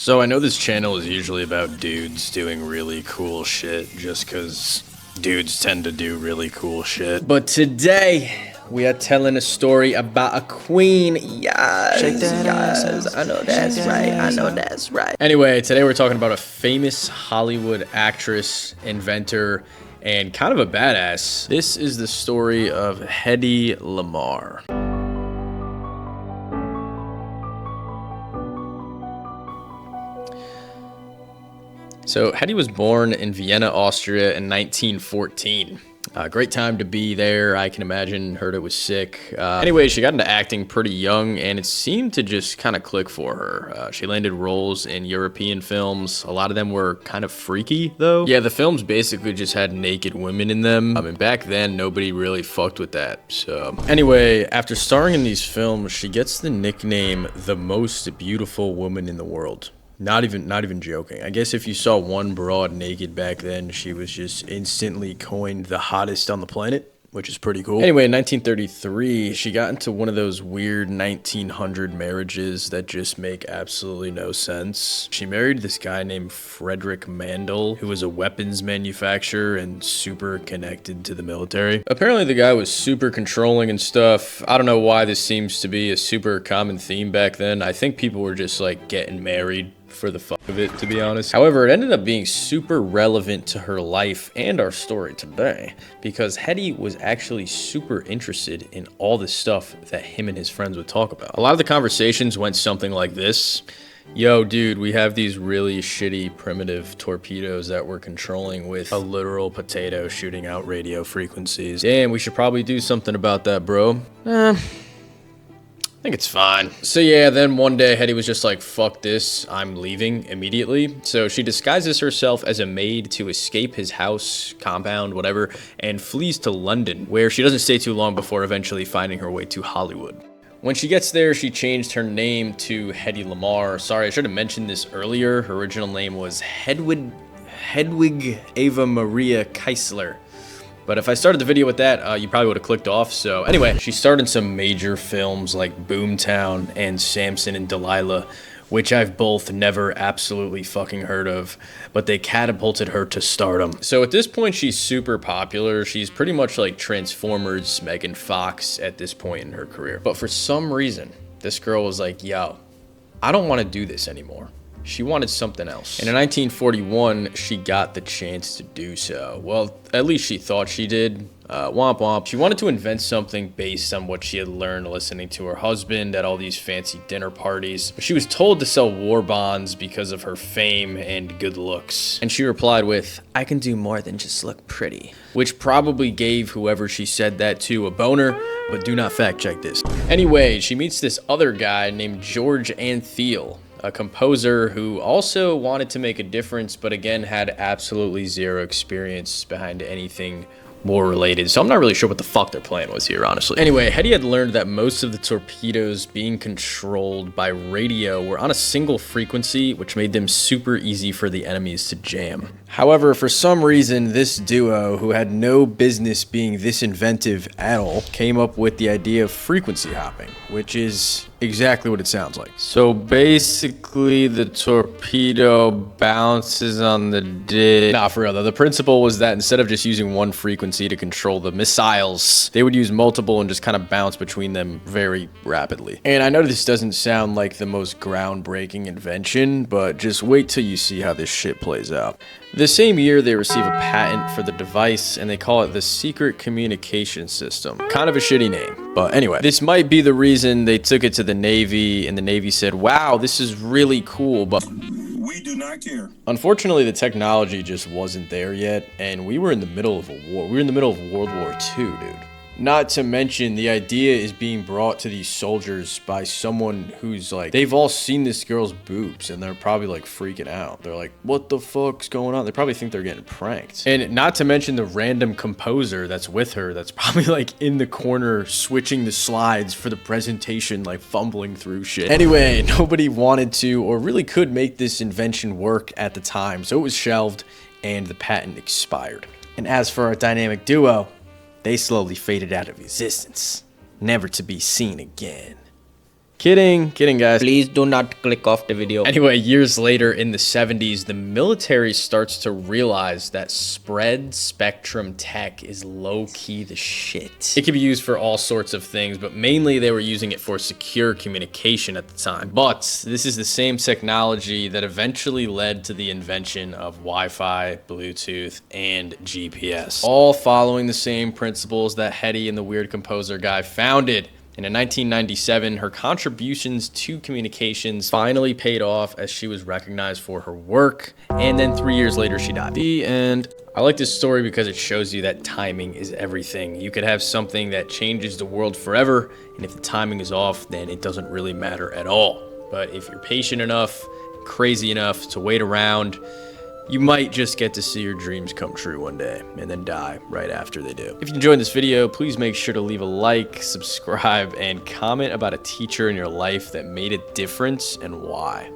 So I know this channel is usually about dudes doing really cool shit just because dudes tend to do really cool shit. But today, we are telling a story about a queen. Yes, yes, I know that's right, I know that's right. Anyway, today we're talking about a famous Hollywood actress, inventor, and kind of a badass. This is the story of Hedy Lamarr. So Hedy was born in Vienna, Austria in 1914. Great time to be there, I can imagine. Heard it was sick. Anyway, she got into acting pretty young, and it seemed to just kind of click for her. She landed roles in European films. A lot of them were kind of freaky, though. Yeah, the films basically just had naked women in them. And back then, nobody really fucked with that. So anyway, after starring in these films, she gets the nickname the most beautiful woman in the world. Not even joking. I guess if you saw one broad naked back then, she was just instantly coined the hottest on the planet, which is pretty cool. Anyway, in 1933, she got into one of those weird 1900 marriages that just make absolutely no sense. She married this guy named Frederick Mandel, who was a weapons manufacturer and super connected to the military. Apparently, the guy was super controlling and stuff. I don't know why this seems to be a super common theme back then. I think people were just like getting married for the fuck of it, to be honest. However, it ended up being super relevant to her life and our story today because Hedy was actually super interested in all the stuff that him and his friends would talk about. A lot of the conversations went something like this. Yo, dude, we have these really shitty primitive torpedoes that we're controlling with a literal potato shooting out radio frequencies. Damn, we should probably do something about that, bro. I think it's fine. So yeah, then one day Hedy was just like, fuck this, I'm leaving immediately. So she disguises herself as a maid to escape his house, compound, whatever, and flees to London, where she doesn't stay too long before eventually finding her way to Hollywood. When she gets there, she changed her name to Hedy Lamarr. Sorry, I should have mentioned this earlier. Her original name was Hedwig Ava Maria Keisler. But if I started the video with that, you probably would have clicked off. So anyway, she starred in some major films like Boomtown and Samson and Delilah, which I've both never absolutely fucking heard of, but they catapulted her to stardom. So at this point, she's super popular. She's pretty much like Transformers Megan Fox at this point in her career. But for some reason, this girl was like, yo, I don't want to do this anymore. She wanted something else. And in 1941, she got the chance to do so. Well, at least she thought she did. Womp womp. She wanted to invent something based on what she had learned listening to her husband at all these fancy dinner parties. She was told to sell war bonds because of her fame and good looks. And she replied with, I can do more than just look pretty. Which probably gave whoever she said that to a boner, but do not fact check this. Anyway, she meets this other guy named George Antheil, a composer who also wanted to make a difference, but again had absolutely zero experience behind anything more related. So I'm not really sure what the fuck their plan was here, honestly. Anyway, Hedy had learned that most of the torpedoes being controlled by radio were on a single frequency, which made them super easy for the enemies to jam. However, for some reason, this duo, who had no business being this inventive at all, came up with the idea of frequency hopping, which is exactly what it sounds like. So basically, the torpedo bounces on the disc. Nah, for real though. The principle was that instead of just using one frequency to control the missiles, they would use multiple and just kind of bounce between them very rapidly. And I know this doesn't sound like the most groundbreaking invention, but just wait till you see how this shit plays out. The same year, they receive a patent for the device, and they call it the Secret Communication System. Kind of a shitty name, but anyway. This might be the reason they took it to the Navy, and the Navy said, wow, this is really cool, but we do not care. Unfortunately, the technology just wasn't there yet, and we were in the middle of a war. We were in the middle of World War II, dude. Not to mention, the idea is being brought to these soldiers by someone who's like, they've all seen this girl's boobs and they're probably like freaking out. They're like, what the fuck's going on? They probably think they're getting pranked. And not to mention the random composer that's with her that's probably like in the corner switching the slides for the presentation, like fumbling through shit. Anyway, nobody wanted to or really could make this invention work at the time, so it was shelved and the patent expired. And as for our dynamic duo, they slowly faded out of existence, never to be seen again. Kidding, guys. Please do not click off the video. Anyway, years later in the 70s, the military starts to realize that spread spectrum tech is low-key the shit. It can be used for all sorts of things, but mainly they were using it for secure communication at the time. But this is the same technology that eventually led to the invention of Wi-Fi, Bluetooth, and GPS, all following the same principles that Hetty and the weird composer guy founded. And in 1997, her contributions to communications finally paid off as she was recognized for her work. And then 3 years later, she died. The end. I like this story because it shows you that timing is everything. You could have something that changes the world forever, and if the timing is off, then it doesn't really matter at all. But if you're patient enough, crazy enough to wait around, you might just get to see your dreams come true one day and then die right after they do. If you enjoyed this video, please make sure to leave a like, subscribe, and comment about a teacher in your life that made a difference and why.